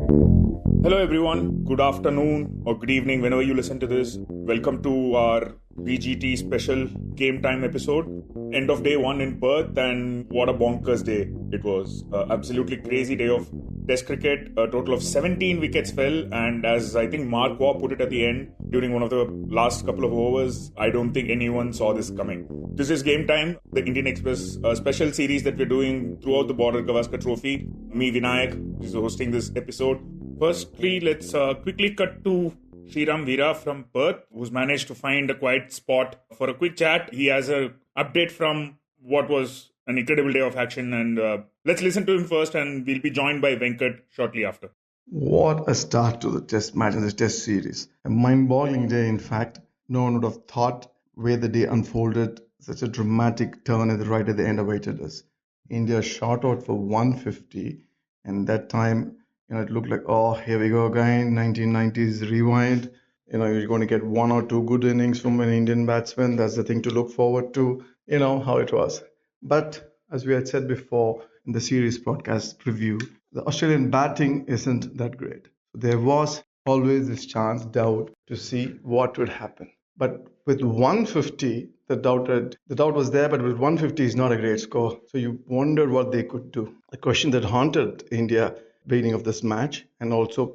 Hello everyone, good afternoon or good evening whenever you listen to this. Welcome to our BGT Special game time episode. End of day one in Perth, and what a bonkers day it was. Absolutely crazy day of Test cricket. A total of 17 wickets fell, and as I think Mark Waugh put it at the end during one of the last couple of overs, I don't think anyone saw this coming. This is Game Time, the Indian Express special series that we're doing throughout the Border Gavaskar Trophy. Me, Vinayakk, is hosting this episode. Firstly, let's quickly cut to Sriram Veera from Perth, who's managed to find a quiet spot for a quick chat. He has an update from what was an incredible day of action, and let's listen to him first, and we'll be joined by Venkat shortly after. What a start to the test match and the test series. A mind-boggling day, in fact. No one would have thought where the day unfolded. Such a dramatic turn right at the end awaited us. India shot out for 150, and that time, it looked like, oh, here we go again, 1990s rewind. You're going to get one or two good innings from an Indian batsman. That's the thing to look forward to. How it was. But as we had said before in the series podcast preview, the Australian batting isn't that great. There was always this doubt to see what would happen. But with 150, the doubt was there, but with 150 is not a great score. So you wondered what they could do. The question that haunted India beginning of this match and also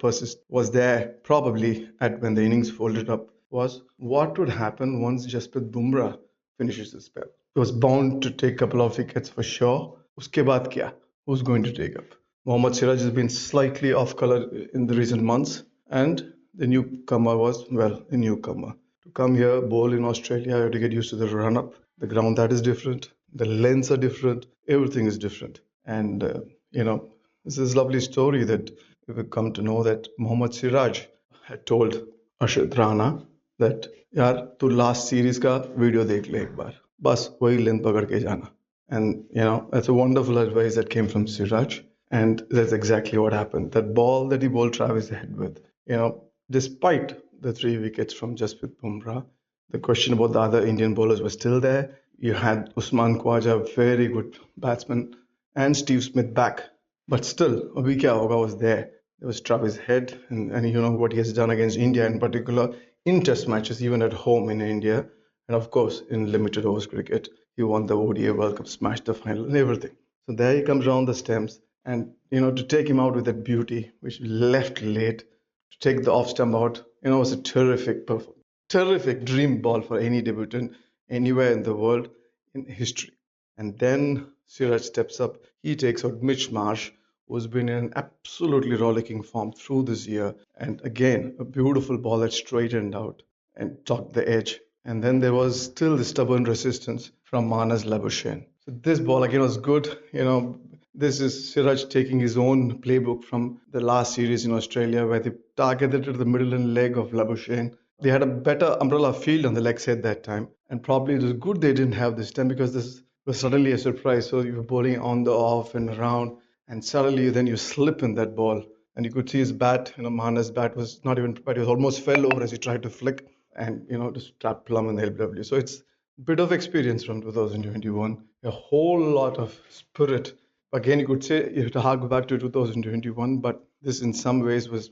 was there probably at when the innings folded up was what would happen once Jasprit Bumrah finishes the spell. He was bound to take a couple of wickets for sure. Uske baad kya? Who's going to take up? Mohammad Siraj has been slightly off color in the recent months, and the newcomer was, a newcomer. To come here, bowl in Australia, you have to get used to the run-up. The ground, that is different. The lengths are different. Everything is different. And, this is a lovely story that we've come to know that Mohammad Siraj had told Ashit Rana that, yaar, tu last series ka video dekh le ek baar. Bas, wahi length pakad ke jana. And, that's a wonderful advice that came from Siraj. And that's exactly what happened. That ball that he bowled Travis Head with, despite the 3 wickets from Jasprit Bumrah, the question about the other Indian bowlers was still there. You had Usman Khawaja, very good batsman, and Steve Smith back. But still, abhi kya hoga was there. There was Travis Head, and what he has done against India in particular, in test matches, even at home in India, and of course in limited overs cricket. He won the ODI World Cup, smashed the final and everything. So there he comes round the stumps, and to take him out with that beauty, which left late, to take the off stump out, was a terrific dream ball for any debutant anywhere in the world in history. And then Siraj steps up. He takes out Mitch Marsh, who's been in an absolutely rollicking form through this year. And again, a beautiful ball that straightened out and took the edge. And then there was still the stubborn resistance from Manas Labuschagne. So this ball again was good. This is Siraj taking his own playbook from the last series in Australia, where they targeted the middle and leg of Labuschagne. They had a better umbrella field on the leg side that time. And probably it was good they didn't have this time, because this was suddenly a surprise. So you were bowling on the off and around, and suddenly then you slip in that ball. And you could see his bat, Mahanas' bat was not even prepared. He was almost fell over as he tried to flick and, just trap plumb in the LBW. So it's a bit of experience from 2021, a whole lot of spirit. Again, you could say you have to hark back to 2021, but this in some ways was,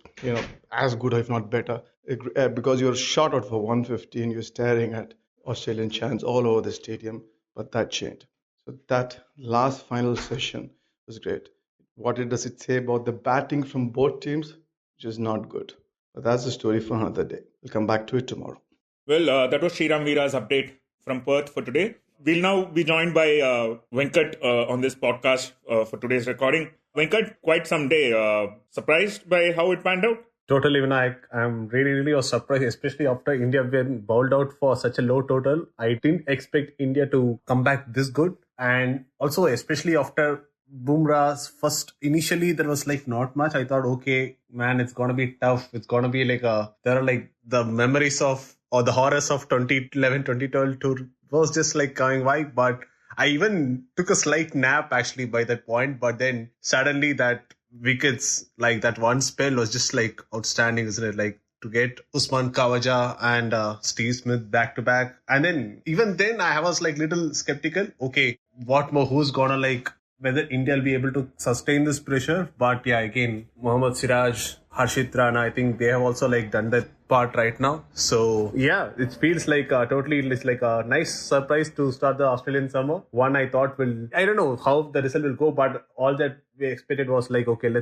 as good, if not better, because you're shot out for 150 and you're staring at Australian chants all over the stadium. But that changed. So that last final session was great. What does it say about the batting from both teams? Which is not good. But that's the story for another day. We'll come back to it tomorrow. Well, that was Sriram Veera's update from Perth for today. We'll now be joined by Venkat on this podcast for today's recording. Venkat, quite some day. Surprised by how it panned out? Totally, Vinayakk. I'm really was surprised, especially after India being bowled out for such a low total. I didn't expect India to come back this good. And also, especially after Bumrah's initially there was not much. I thought, okay, man, it's going to be tough. It's going to be there are the memories of, or the horrors of 2011, 2012 tour was just going by. But I even took a slight nap actually by that point. But then suddenly that wickets, that one spell was just outstanding, isn't it? To get Usman Khawaja and Steve Smith back to back. And then even then I was little skeptical. Okay, what more? Who's gonna whether India will be able to sustain this pressure. But yeah, again, Mohammad Siraj, Harshit Rana, I think they have also like done that part right now. So yeah, it feels like it's like a nice surprise to start the Australian summer. One I thought I don't know how the result will go, but all that we expected was like, okay,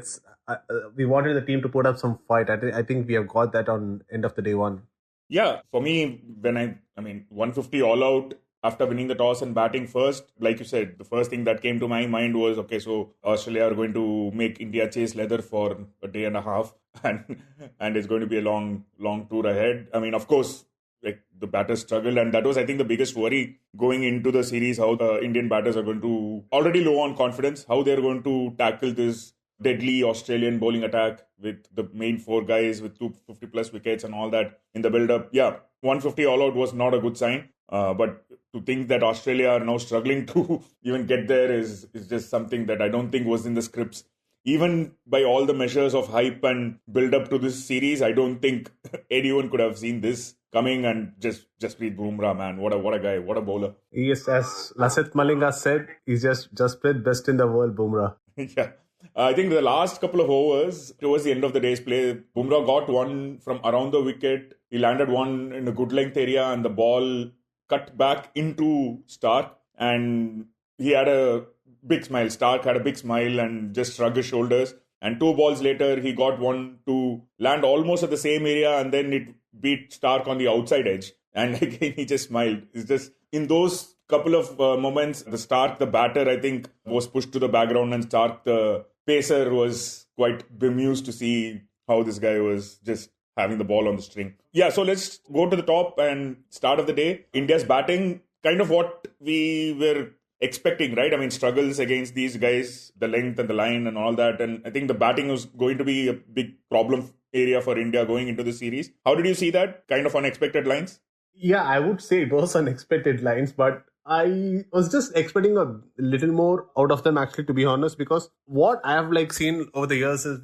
we wanted the team to put up some fight. I think we have got that on end of the day one. Yeah, for me, I mean, 150 all out after winning the toss and batting first, like you said, the first thing that came to my mind was, okay, so Australia are going to make India chase leather for a day and a half, and it's going to be a long tour ahead. I mean, of course, like the batters struggled, and that was, I think, the biggest worry going into the series, how the Indian batters are going to, already low on confidence, how they're going to tackle this deadly Australian bowling attack with the main four guys with 250 plus wickets and all that in the build-up. Yeah, 150 all out was not a good sign. But to think that Australia are now struggling to even get there is just something that I don't think was in the scripts. Even by all the measures of hype and build-up to this series, I don't think anyone could have seen this coming. And just Bumrah, man, what a guy, what a bowler. Yes, as Lasith Malinga said, he's just played best in the world, Bumrah. Yeah. I think the last couple of overs, towards the end of the day's play, Bumrah got one from around the wicket. He landed one in a good length area and the ball cut back into Stark. And he had a big smile. Stark had a big smile and just shrugged his shoulders. And 2 balls later, he got one to land almost at the same area and then it beat Stark on the outside edge. And again, he just smiled. It's just in those couple of moments, the batter, I think, was pushed to the background, and Stark, the pacer, was quite bemused to see how this guy was just having the ball on the string. Yeah, so let's go to the top and start of the day. India's batting, kind of what we were expecting, right? I mean, struggles against these guys, the length and the line and all that. And I think the batting was going to be a big problem area for India going into the series. How did you see that? Kind of unexpected lines? Yeah, I would say it was unexpected lines, but I was just expecting a little more out of them, actually, to be honest, because what I have like seen over the years is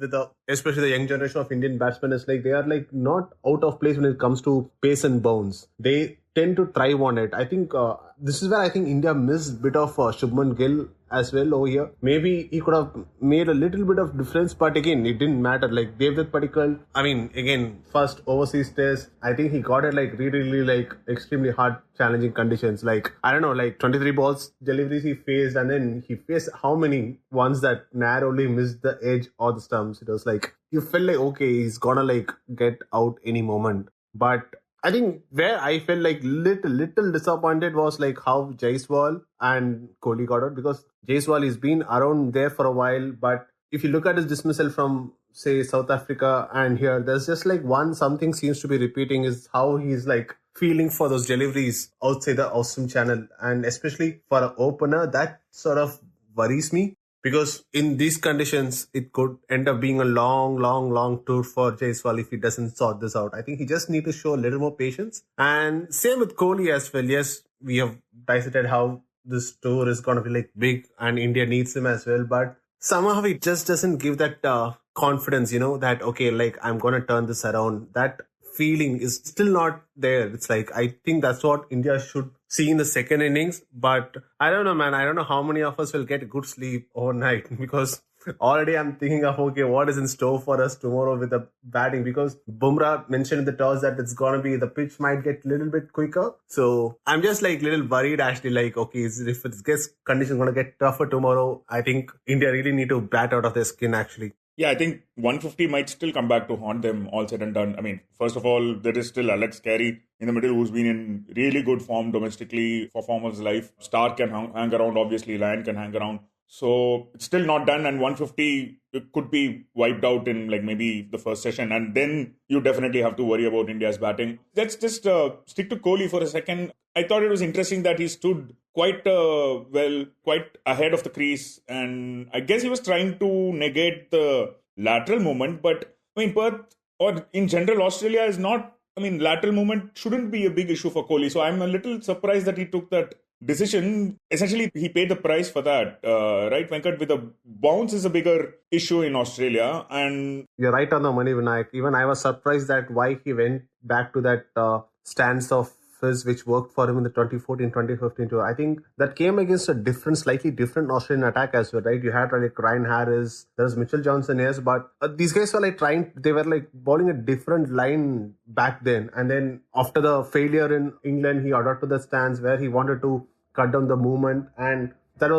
especially the young generation of Indian batsmen is like they are like not out of place when it comes to pace and bounce. They tend to thrive on it. I think this is where I think India missed a bit of Shubman Gill as well over here. Maybe he could have made a little bit of difference, but again, it didn't matter. Like Devdutt Padikkal, I mean, again, first overseas test, I think he got it like really like extremely hard, challenging conditions. Like, I don't know, like 23 balls deliveries he faced, and then he faced how many ones that narrowly missed the edge or the stumps. It was like, you felt like, okay, he's gonna like get out any moment. But I think where I felt like little disappointed was like how Jaiswal and Kohli got out, because Jaiswal has been around there for a while, but if you look at his dismissal from say South Africa and here, there's just like something seems to be repeating is how he's like feeling for those deliveries outside the Austin channel, and especially for an opener, that sort of worries me. Because in these conditions, it could end up being a long tour for Jaiswal if he doesn't sort this out. I think he just needs to show a little more patience. And same with Kohli as well. Yes, we have dissected how this tour is going to be like big and India needs him as well. But somehow it just doesn't give that confidence, that, okay, like I'm going to turn this around. That feeling is still not there. It's like, I think that's what India should see in the second innings. But I don't know, man. I don't know how many of us will get good sleep overnight, because already I'm thinking of, okay, what is in store for us tomorrow with the batting, because Bumrah mentioned in the toss that it's going to be, the pitch might get a little bit quicker. So I'm just like little worried actually, like, okay, if it gets conditions going to get tougher tomorrow, I think India really need to bat out of their skin actually. Yeah, I think 150 might still come back to haunt them, all said and done. I mean, first of all, there is still Alex Carey in the middle, who's been in really good form domestically for form of his life. Stark can hang around, obviously. Lyon can hang around. So it's still not done, and 150 could be wiped out in like maybe the first session, and then you definitely have to worry about India's batting. Let's just stick to Kohli for a second. I thought it was interesting that he stood quite ahead of the crease, and I guess he was trying to negate the lateral movement. But I mean, Perth or in general, Australia is not. I mean, lateral movement shouldn't be a big issue for Kohli. So I'm a little surprised that he took that decision. Essentially, he paid the price for that, right, Venkat? With the bounce is a bigger issue in Australia, and you're right on the money, Vinayakk. Even I was surprised that why he went back to that stance of his which worked for him in the 2014-2015 tour. I think that came against a slightly different Australian attack as well, right? You had like Ryan Harris, there was Mitchell Johnson, yes, but these guys were like they were like bowling a different line back then. And then after the failure in England, he adopted the stance where he wanted to cut down the movement, and that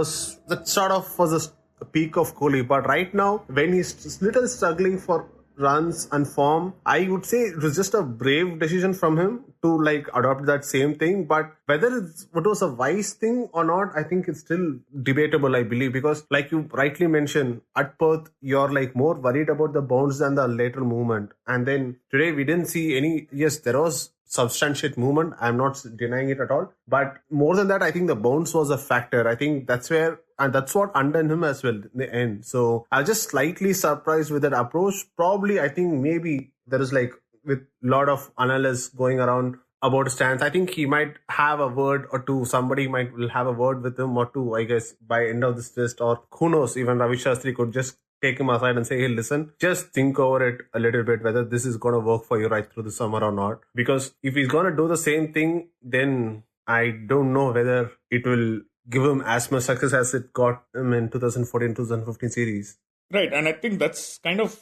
sort of was a peak of Kohli. But right now, when he's little struggling for runs and form, I would say it was just a brave decision from him to like adopt that same thing. But whether it was a wise thing or not, I think it's still debatable, I believe, because like you rightly mentioned, at Perth, you're like more worried about the bounce than the lateral movement. And then today we didn't see any, yes, there was substantiate movement. I'm not denying it at all. But more than that, I think the bounce was a factor. I think that's where, and that's what undone him as well in the end. So I was just slightly surprised with that approach. Probably, I think maybe there is like with a lot of analysts going around about stance. I think he might have a word or two. Somebody will have a word with him or two, I guess, by end of this test. Or who knows, even Ravi Shastri could just take him aside and say, hey, listen, just think over it a little bit, whether this is going to work for you right through the summer or not. Because if he's going to do the same thing, then I don't know whether it will give him as much success as it got him in 2014-2015 series. Right. And I think that's kind of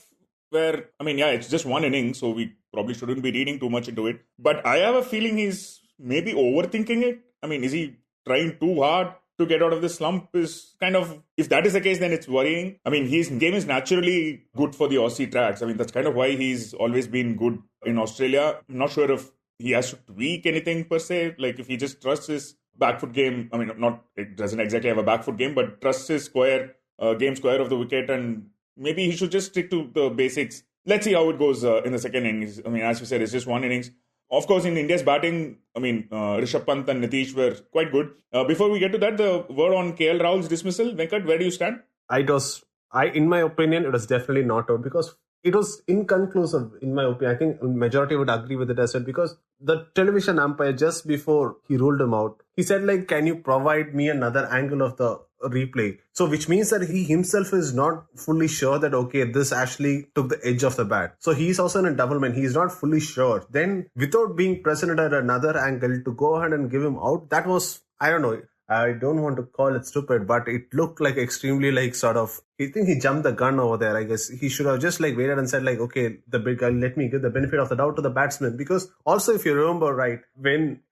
where, I mean, yeah, it's just one inning, so we probably shouldn't be reading too much into it. But I have a feeling he's maybe overthinking it. I mean, is he trying too hard to get out of this slump? Is kind of, if that is the case, then it's worrying. I mean, his game is naturally good for the Aussie tracks. I mean, that's kind of why he's always been good in Australia. I'm not sure if he has to tweak anything per se. Like if he just trusts his back foot game, I mean, it doesn't exactly have a back foot game, but trusts his game square of the wicket, and maybe he should just stick to the basics. Let's see how it goes in the second innings. I mean, as you said, it's just one innings. Of course, in India's batting, I mean, Rishabh Pant and Nitish were quite good. Before we get to that, the word on KL Rahul's dismissal. Venkat, where do you stand? In my opinion, it was definitely not out because it was inconclusive, in my opinion. I think majority would agree with it as well, because the television umpire, just before he ruled him out, he said like, can you provide me another angle of the replay? So which means that he himself is not fully sure that, okay, this actually took the edge of the bat. So he's also in a doublemint. He's not fully sure. Then without being present at another angle to go ahead and give him out, that was, I don't know. I don't want to call it stupid, but it looked like extremely like sort of, I think he jumped the gun over there. I guess he should have just like waited and said like, okay, the big guy, let me give the benefit of the doubt to the batsman. Because also, if you remember right,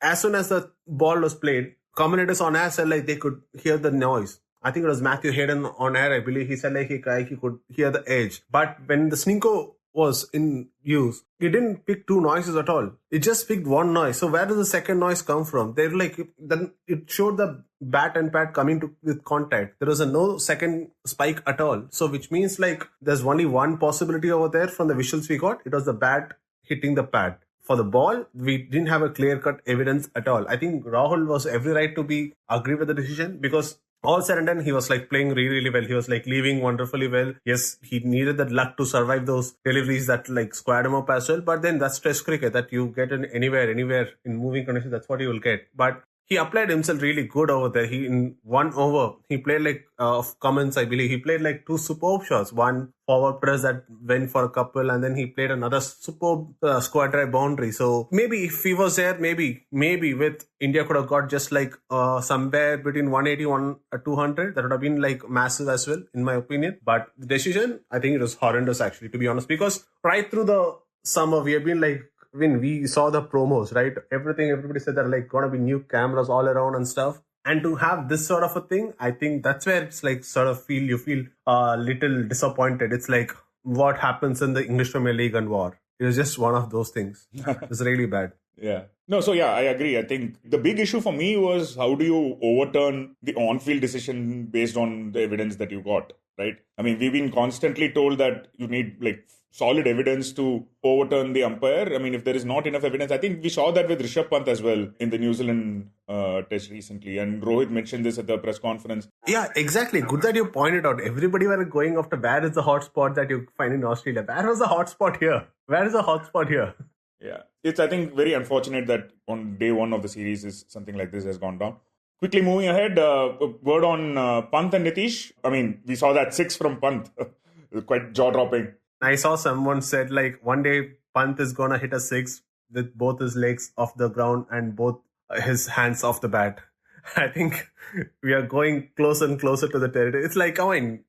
as soon as the ball was played, commentators on air said like they could hear the noise. I think it was Matthew Hayden on air, I believe. He said like he could hear the edge. But when the Sneeko was in use, he didn't pick two noises at all. It just picked one noise. So where does the second noise come from? They're like, then it showed the bat and pad coming with contact. There was no second spike at all. So which means like there's only one possibility over there from the visuals we got. It was the bat hitting the pad. For the ball, we didn't have a clear-cut evidence at all. I think Rahul was every right to agree with the decision, because all said and done, he was like playing really, really well. He was like leaving wonderfully well. Yes, he needed that luck to survive those deliveries that like squared him up as well. But then that's Test cricket that you get in anywhere in moving conditions. That's what you will get. But he applied himself really good over there. In 1 over, he played like of Cummins, I believe. He played like 2 superb shots. One forward press that went for a couple, and then he played another superb square drive boundary. So maybe if he was there, maybe with India could have got just like somewhere between 181 or 200. That would have been like massive as well, in my opinion. But the decision, I think it was horrendous actually, to be honest, because right through the summer we have been like, when we saw the promos, right? Everybody said there are like gonna be new cameras all around and stuff. And to have this sort of a thing, I think that's where it's like sort of you feel a little disappointed. It's like what happens in the English Premier League and war. It was just one of those things. It's really bad. Yeah. No, so yeah, I agree. I think the big issue for me was, how do you overturn the on-field decision based on the evidence that you got, right? I mean, we've been constantly told that you need like solid evidence to overturn the umpire. I mean, if there is not enough evidence, I think we saw that with Rishabh Pant as well in the New Zealand test recently. And Rohit mentioned this at the press conference. Yeah, exactly. Good that you pointed out. Everybody were going after where is the hot spot that you find in Australia. Where was the hot spot here? Where is the hot spot here? Yeah, it's, I think, very unfortunate that on day one of the series something like this has gone down. Quickly moving ahead, a word on Pant and Nitish. I mean, we saw that 6 from Pant. Quite jaw-dropping. I saw someone said like one day Pant is going to hit a 6 with both his legs off the ground and both his hands off the bat. I think we are going closer and closer to the territory. It's like,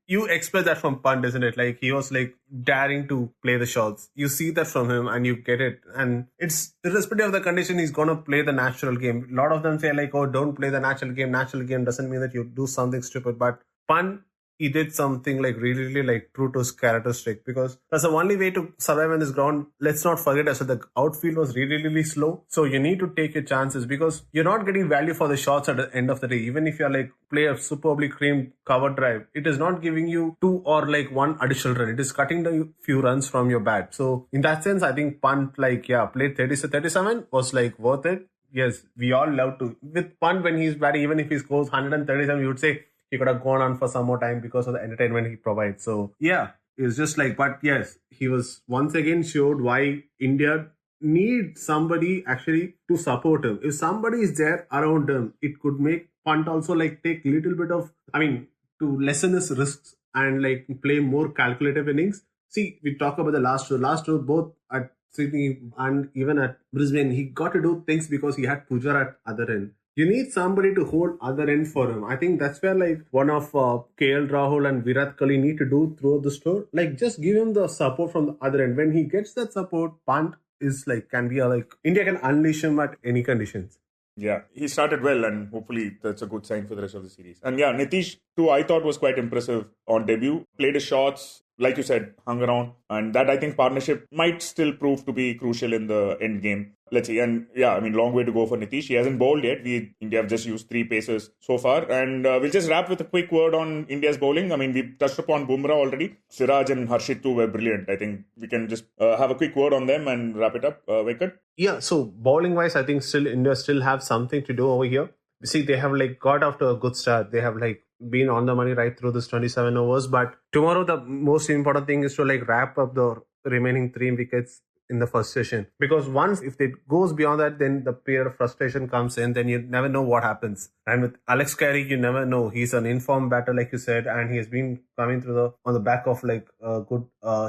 you expect that from Pant, isn't it? Like, he was like daring to play the shots. You see that from him and you get it. And it's irrespective of the condition, he's going to play the natural game. A lot of them say like, oh, don't play the natural game. Natural game doesn't mean that you do something stupid. But Pant, he did something like really like true to his characteristic, because that's the only way to survive on this ground. Let's not forget as well, the outfield was really slow. So you need to take your chances, because you're not getting value for the shots at the end of the day. Even if you're like play a superbly creamed cover drive, it is not giving you 2 or like 1 additional run. It is cutting the few runs from your bat. So in that sense, I think Pant played 37 was like worth it. Yes, we all love to. With Pant, when he's batting, even if he scores 137, you would say he could have gone on for some more time because of the entertainment he provides. So yeah, it's just like, but yes, he was once again showed why India need somebody actually to support him. If somebody is there around him, it could make Pant also like take little bit of, to lessen his risks and like play more calculative innings. See, we talk about the last two, both at Sydney and even at Brisbane, he got to do things because he had Pujar at other end. You need somebody to hold other end for him. I think that's where like one of KL Rahul and Virat Kohli need to do throughout the store. Like just give him the support from the other end. When he gets that support, Pant is like India can unleash him at any conditions. Yeah, he started well, and hopefully that's a good sign for the rest of the series. And yeah, Nitish too, I thought was quite impressive on debut. Played his shots, like you said, hung around, and that I think partnership might still prove to be crucial in the end game. Let's see. And yeah, long way to go for Nitish. He hasn't bowled yet. India have just used 3 pacers so far. And we'll just wrap with a quick word on India's bowling. We touched upon Bumrah already. Siraj and Harshit too were brilliant. I think we can just have a quick word on them and wrap it up. Venkat? Yeah, so bowling wise, I think still India still have something to do over here. You see, they have like got off to a good start. They have like been on the money right through this 27 overs. But tomorrow, the most important thing is to like wrap up the remaining 3 wickets in the first session, because once if it goes beyond that, then the period of frustration comes in. Then you never know what happens. And with Alex Carey, you never know. He's an informed batter, like you said, and he has been coming through on the back of like good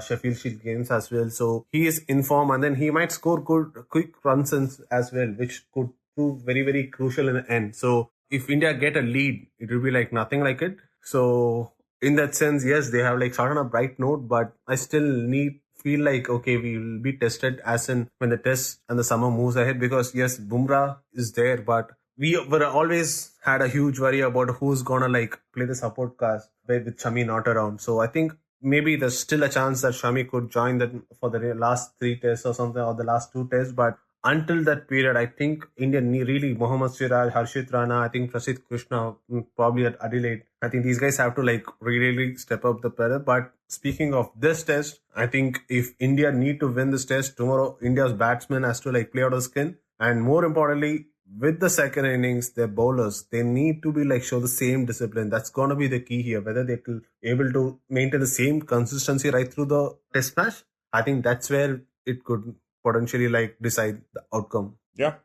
Sheffield Shield games as well. So he is informed, and then he might score good quick runs as well, which could prove very, very crucial in the end. So if India get a lead, it will be like nothing like it. So in that sense, yes, they have like started on a bright note, but I still feel like, okay, we will be tested as in when the test and the summer moves ahead, because yes, Bumrah is there, but we were always had a huge worry about who's gonna like play the support cast with Shami not around. So I think maybe there's still a chance that Shami could join that for the last 3 tests or something, or the last 2 tests, but until that period, I think India really Mohammad Siraj, Harshit Rana, I think Krishna, probably at Adelaide. I think these guys have to like really step up the pedal. But speaking of this test, I think if India need to win this test tomorrow, India's batsmen has to like play out of skin. And more importantly, with the second innings, their bowlers, they need to be like show the same discipline. That's going to be the key here. Whether they will able to maintain the same consistency right through the test match, I think that's where it could potentially like decide the outcome. Yeah,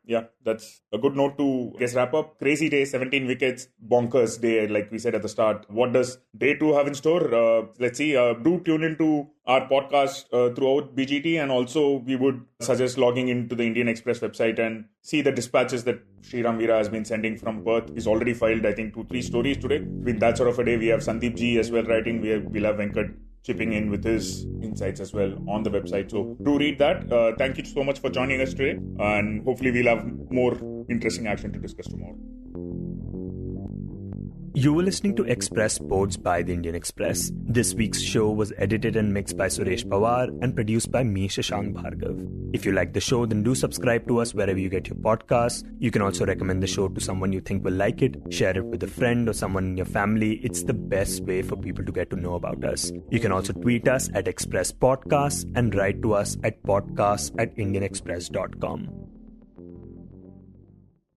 that's a good note to wrap up. Crazy day, 17 wickets, bonkers day, like we said at the start. What does day 2 have in store? Let's see. Do tune into our podcast throughout BGT, and also we would suggest logging into the Indian Express website and see the dispatches that Sriram Veera has been sending from Perth. He's already filed, I think, 2-3 stories today. With that sort of a day, we have Sandeep G as well writing. We'll have Venkat chipping in with his insights as well on the website. So do read that. Thank you so much for joining us today, and hopefully we'll have more interesting action to discuss tomorrow. You were listening to Express Sports by the Indian Express. This week's show was edited and mixed by Suresh Pawar and produced by me, Shashank Bhargav. If you like the show, then do subscribe to us wherever you get your podcasts. You can also recommend the show to someone you think will like it. Share it with a friend or someone in your family. It's the best way for people to get to know about us. You can also tweet us at Express Podcasts and write to us at podcasts@indianexpress.com.